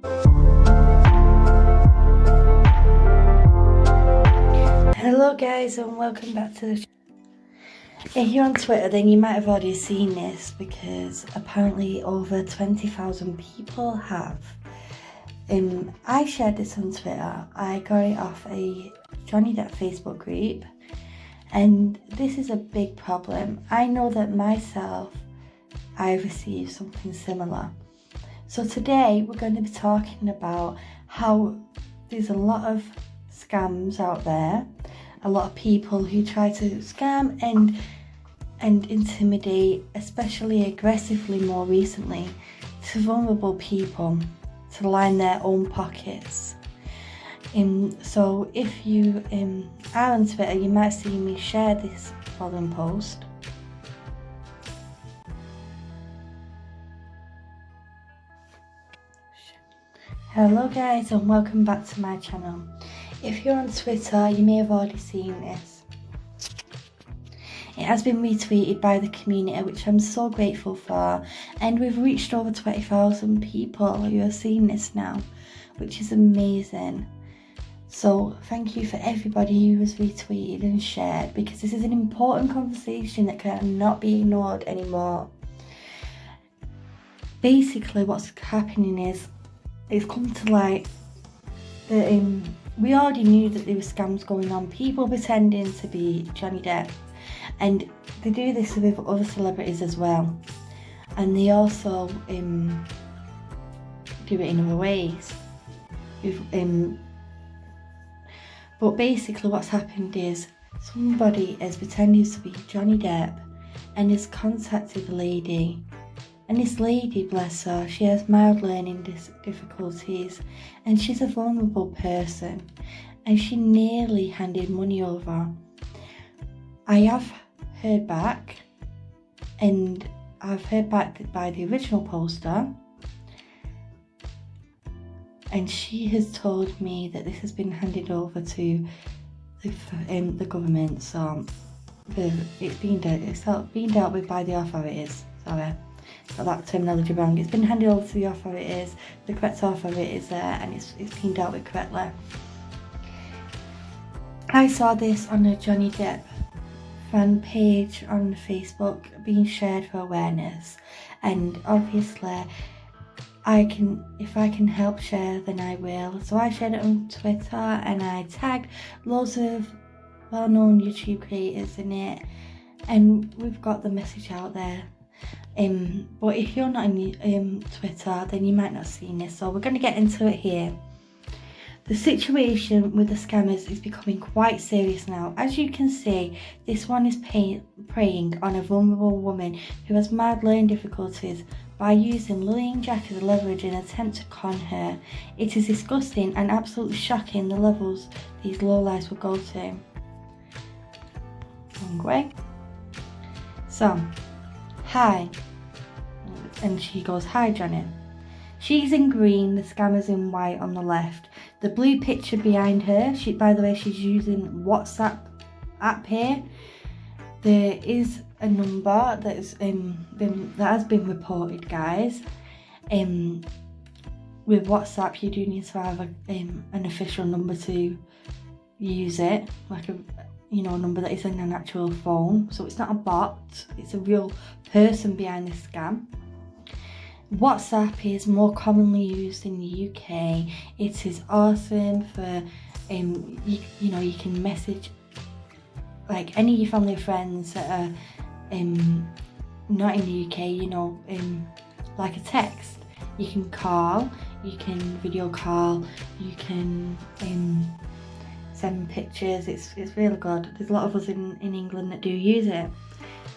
Hello guys and welcome back to the channel. If you're on Twitter then you might have already seen this because apparently over 20,000 people have. I shared this on Twitter. I got it off a Johnny Depp Facebook group and this is a big problem. I know that myself I received something similar. So today we're going to be talking about how there's a lot of scams out there, a lot of people who try to scam and intimidate, especially aggressively more recently, to vulnerable people to line their own pockets. So if you are on Twitter, you might see me share this following post. Hello guys and welcome back to my channel. If you're on Twitter, you may have already seen this. It has been retweeted by the community, which I'm so grateful for, and we've reached over 20,000 people who have seen this now, which is amazing. So thank you for everybody who has retweeted and shared, because this is an important conversation that cannot be ignored anymore. Basically what's happening is, it's come to light that we already knew that there were scams going on, people pretending to be Johnny Depp, and they do this with other celebrities as well, and they also do it in other ways. But basically what's happened is somebody has pretended to be Johnny Depp and has contacted a lady. And this lady, bless her, she has mild learning difficulties and she's a vulnerable person, and she nearly handed money over. I have heard back, and I've heard back by the original poster, and she has told me that this has been handed over to the government, so it's being dealt with by the authorities. Sorry. Got that terminology wrong. It's been handed over to the authorities, the correct authorities there, and it's been dealt with correctly. I saw this on a Johnny Depp fan page on Facebook being shared for awareness, and obviously if I can help share then I will. So I shared it on Twitter and I tagged loads of well-known YouTube creators in it, and we've got the message out there. But if you're not on Twitter, then you might not have seen this, so we're going to get into it here. The situation with the scammers is becoming quite serious now. As you can see, this one is preying on a vulnerable woman who has mild learning difficulties by using Lillian Jack as a leverage in an attempt to con her. It is disgusting and absolutely shocking the levels these lowlights will go to. Wrong way. So, hi. And she goes, "Hi Johnny." She's in green, the scammer's in white on the left. The blue picture behind her, by the way, she's using WhatsApp app here. There is a number that has been reported, guys. With WhatsApp, you do need to have an official number to use it, like a number that is in an actual phone. So it's not a bot, it's a real person behind this scam. WhatsApp is more commonly used in the UK. It is awesome for you can message like any of your family or friends that are not in the UK, like a text. You can call, you can video call, you can send pictures. It's really good. There's a lot of us in England that do use it.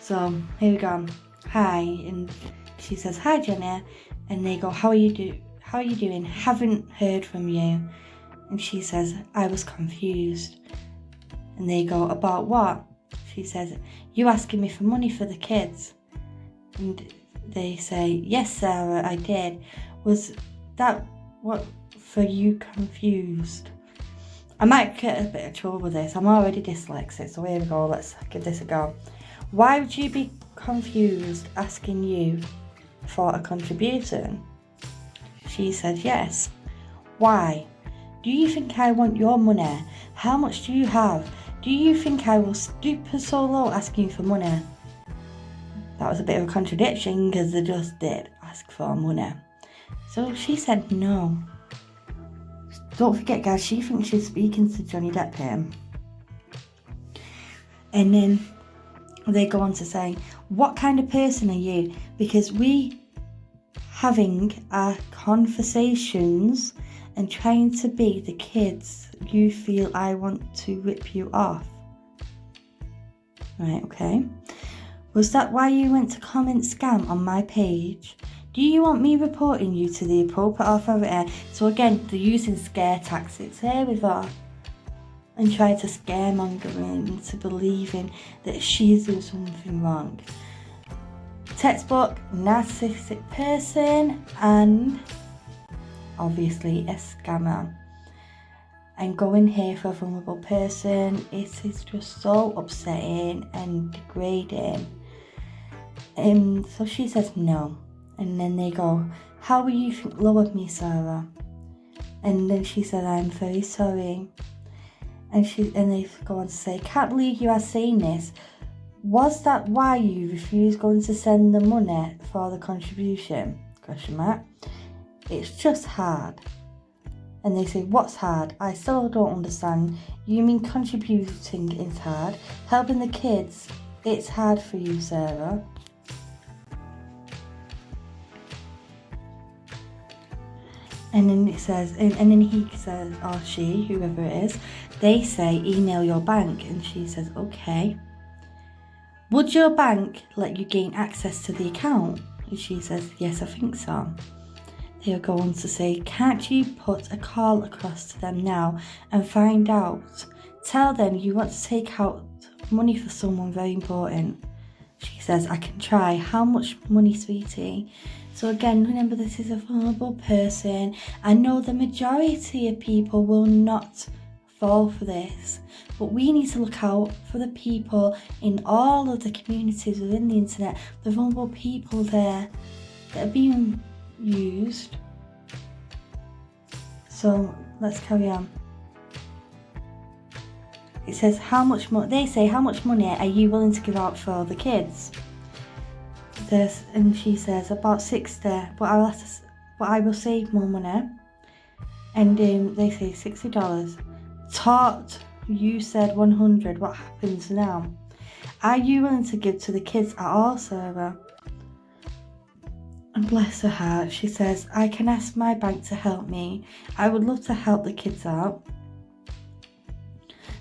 So here we go. Hi, and she says, "Hi Jenny," and they go, how are you doing? Haven't heard from you." And she says, "I was confused." And they go, "About what?" She says, "You asking me for money for the kids?" And they say, "Yes Sarah, I did. Was that what for you confused?" I might get a bit of trouble with this. I'm already dyslexic, so here we go. Let's give this a go. "Why would you be confused asking you for a contribution?" She said, yes. Why? Do you think I want your money? How much do you have? Do you think I will stoop so low asking for money? That was a bit of a contradiction because they just did ask for money. So she said no. Don't forget, guys, she thinks she's speaking to Johnny Depp here. And then they go on to say, what kind of person are you? Because we having our conversations and trying to be the kids, you feel I want to rip you off. Right, okay. Was that why you went to comment scam on my page? Do you want me reporting you to the appropriate authority? So again, they're using scare tactics here with her and try to scaremonger her into believing that she's doing something wrong. Textbook narcissistic person and obviously a scammer. And going here for a vulnerable person, it is just so upsetting and degrading. So she says no. And then they go, how will you think low of me, Sarah? And then she said, I'm very sorry. And they go on to say, can't believe you are saying this. Was that why you refused going to send the money for the contribution? Question mark. It's just hard. And they say, what's hard? I still don't understand. You mean contributing is hard? Helping the kids, it's hard for you, Sarah. And then it says, and then he says, or she, whoever it is, they say, email your bank. And she says, okay. Would your bank let you gain access to the account? And she says, yes, I think so. They'll go on to say, can't you put a call across to them now and find out? Tell them you want to take out money for someone very important. She says, I can try. How much money, sweetie? So again, remember, this is a vulnerable person. I know the majority of people will not fall for this, but we need to look out for the people in all of the communities within the internet, the vulnerable people there that are being used. So let's carry on. It says, they say, how much money are you willing to give out for the kids? And she says, about 60, but I will save more money. And they say $60. Taught, you said 100. What happens now? Are you willing to give to the kids at all, Sarah? And bless her heart, she says, I can ask my bank to help me. I would love to help the kids out.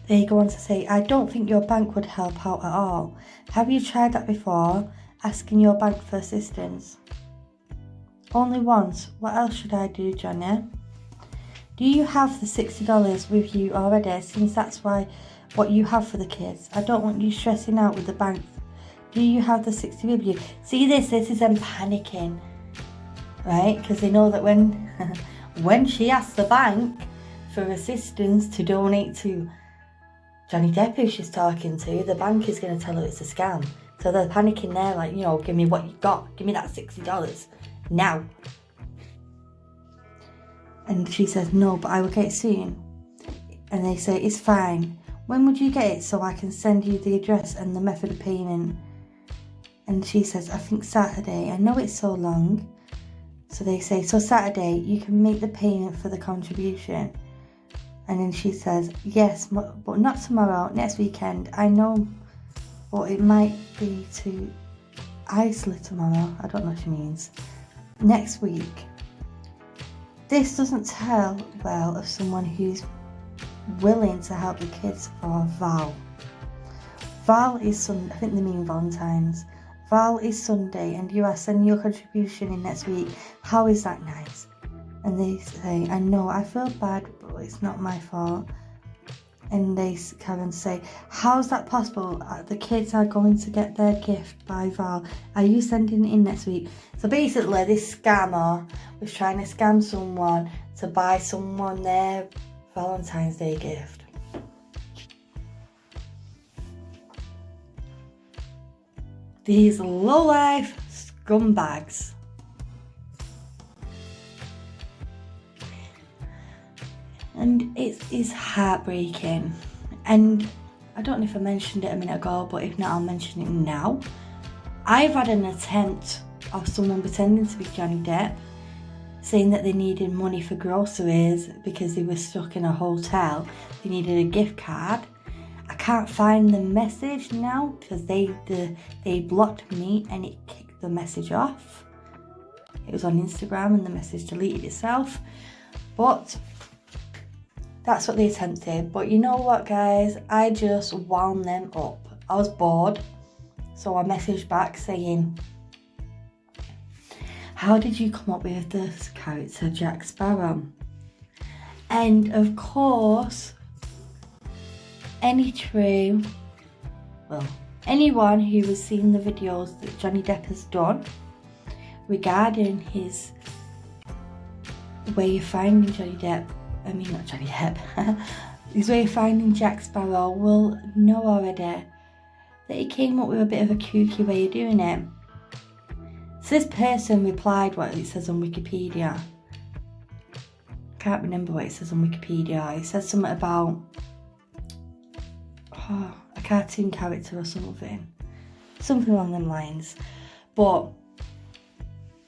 They go on to say, I don't think your bank would help out at all. Have you tried that before? Asking your bank for assistance? Only once. What else should I do, Johnny? Do you have the $60 with you already, since that's what you have for the kids? I don't want you stressing out with the bank. Do you have the 60 with you? See, this is them panicking, right? Because they know that when she asks the bank for assistance to donate to Johnny Depp, who she's talking to, the bank is going to tell her it's a scam. So they're panicking there, like, you know, give me what you got. Give me that $60 now. And she says, no, but I will get it soon. And they say, it's fine. When would you get it so I can send you the address and the method of payment? And she says, I think Saturday. I know it's so long. So they say, so Saturday, you can make the payment for the contribution. And then she says, yes, but not tomorrow, next weekend. I know, but it might be to isolate tomorrow. I don't know what she means. Next week. This doesn't tell well of someone who's willing to help the kids for Val. Val is Sunday, I think they mean Valentine's. Val is Sunday and you are sending your contribution in next week. How is that nice? And they say, I know, I feel bad, but it's not my fault. And they come and say, how's that possible? The kids are going to get their gift by Val. Are you sending it in next week? So basically, this scammer was trying to scam someone to buy someone their Valentine's Day gift. These low-life scumbags. And it's heartbreaking. And I don't know if I mentioned it a minute ago, but if not, I'll mention it now. I've had an attempt of someone pretending to be Johnny Depp, saying that they needed money for groceries because they were stuck in a hotel. They needed a gift card. I can't find the message now because they blocked me and it kicked the message off. It was on Instagram and the message deleted itself. But that's what they attempted. But you know what, guys? I just wound them up. I was bored. So I messaged back saying, how did you come up with this character, Jack Sparrow? And of course, anyone who has seen the videos that Johnny Depp has done regarding his way of finding his way of finding Jack Sparrow will know already that he came up with a bit of a kooky way of doing it. So this person replied what it says on Wikipedia. I can't remember what it says on Wikipedia. It says something about a cartoon character or something along them lines. But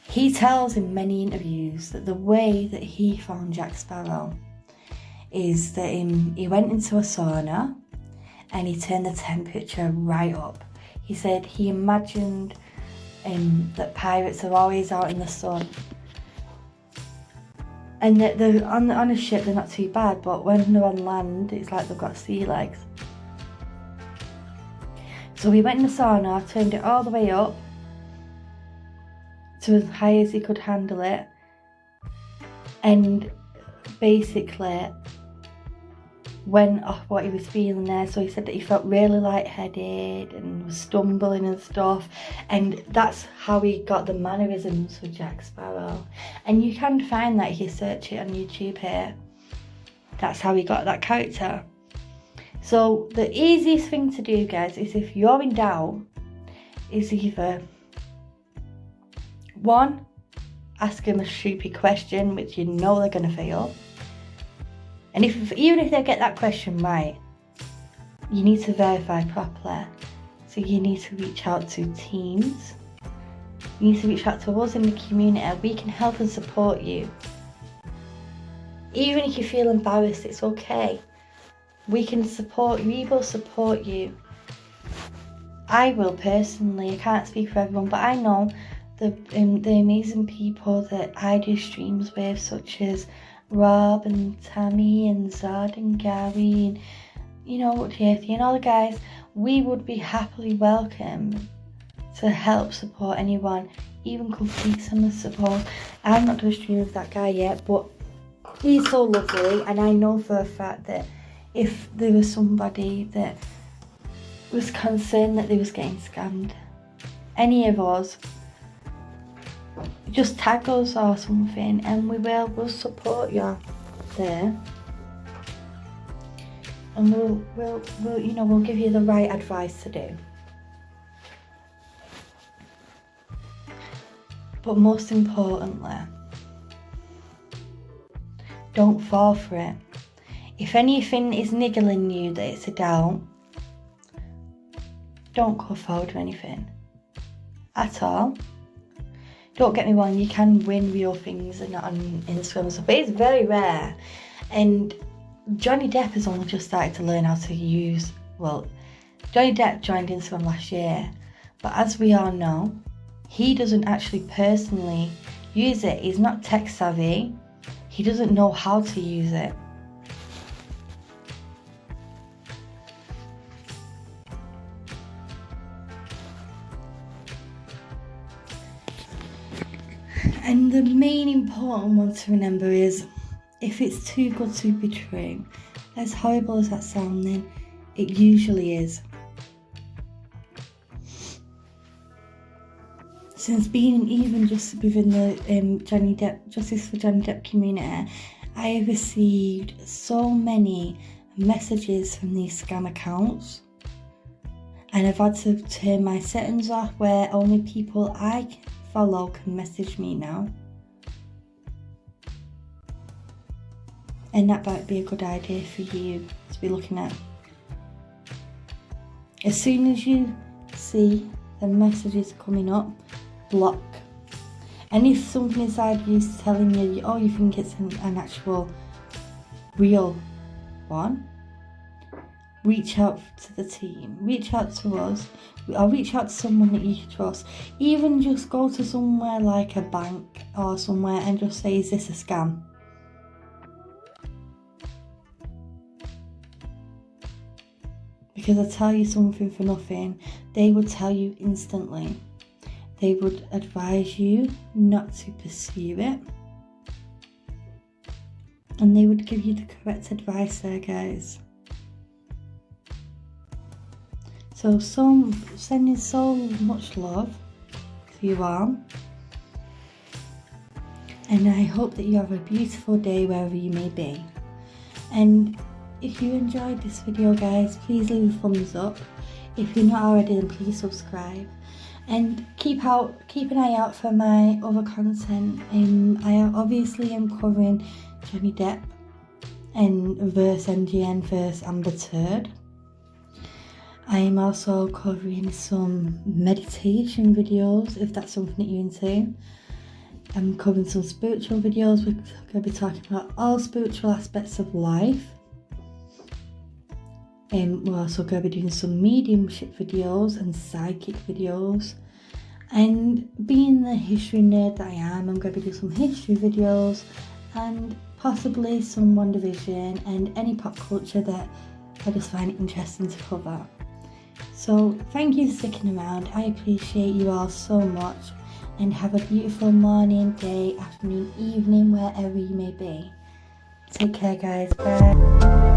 he tells in many interviews that the way that he found Jack Sparrow is that he went into a sauna and he turned the temperature right up. He said he imagined that pirates are always out in the sun, and that they're on a ship they're not too bad, but when they're on land it's like they've got sea legs. So he went in the sauna, turned it all the way up to as high as he could handle it, and basically went off what he was feeling there. So he said that he felt really lightheaded and was stumbling and stuff, and that's how he got the mannerisms for Jack Sparrow. And you can find that if you search it on YouTube here. That's how he got that character. So the easiest thing to do, guys, is if you're in doubt, is either one, ask him a stupid question which you know they're going to fail. And even if they get that question right, you need to verify properly. So you need to reach out to teams. You need to reach out to us in the community. We can help and support you. Even if you feel embarrassed, it's okay. We can support you. We will support you. I will personally. I can't speak for everyone, but I know the amazing people that I do streams with, such as Rob and Tammy and Zod and Gary and JT and all the guys. We would be happily welcome to help support anyone, even complete some support. I've not done a stream with that guy yet, but he's so lovely, and I know for a fact that if there was somebody that was concerned that they was getting scammed, any of us, just tag us or something and we'll support you there, and we'll give you the right advice to do. But most importantly, don't fall for it. If anything is niggling you that it's a doubt, don't go forward with anything at all. Don't get me wrong, you can win real things and not on Instagram and stuff, but it's very rare. And Johnny Depp has only just started to learn how to use, Johnny Depp joined Instagram last year, but as we all know, he doesn't actually personally use it. He's not tech savvy. He doesn't know how to use it. And the main important one to remember is, if it's too good to be true, as horrible as that sounding, it usually is. Since being even just within the Johnny Depp, Justice for Johnny Depp community, I have received so many messages from these scam accounts, and I've had to turn my settings off where only people I follow can message me now. And that might be a good idea for you to be looking at. As soon as you see the messages coming up, block. And if something inside you is telling you, oh, you think it's an actual real one, reach out to the team, reach out to us, or reach out to someone that you trust. Even just go to somewhere like a bank or somewhere and just say, is this a scam? Because I tell you something for nothing, they would tell you instantly. They would advise you not to pursue it. And they would give you the correct advice there, guys. So sending so much love to you all. And I hope that you have a beautiful day wherever you may be. And if you enjoyed this video, guys, please leave a thumbs up. If you're not already, then please subscribe. And keep an eye out for my other content. I obviously am covering Johnny Depp and verse MGN versus Amber Heard. I am also covering some meditation videos, if that's something that you're into. I'm covering some spiritual videos. We're going to be talking about all spiritual aspects of life. We're also going to be doing some mediumship videos and psychic videos. And being the history nerd that I am, I'm going to be doing some history videos and possibly some WandaVision and any pop culture that I just find interesting to cover. So thank you for sticking around. I appreciate you all so much, and have a beautiful morning, day, afternoon, evening, wherever you may be. Take care, guys. Bye.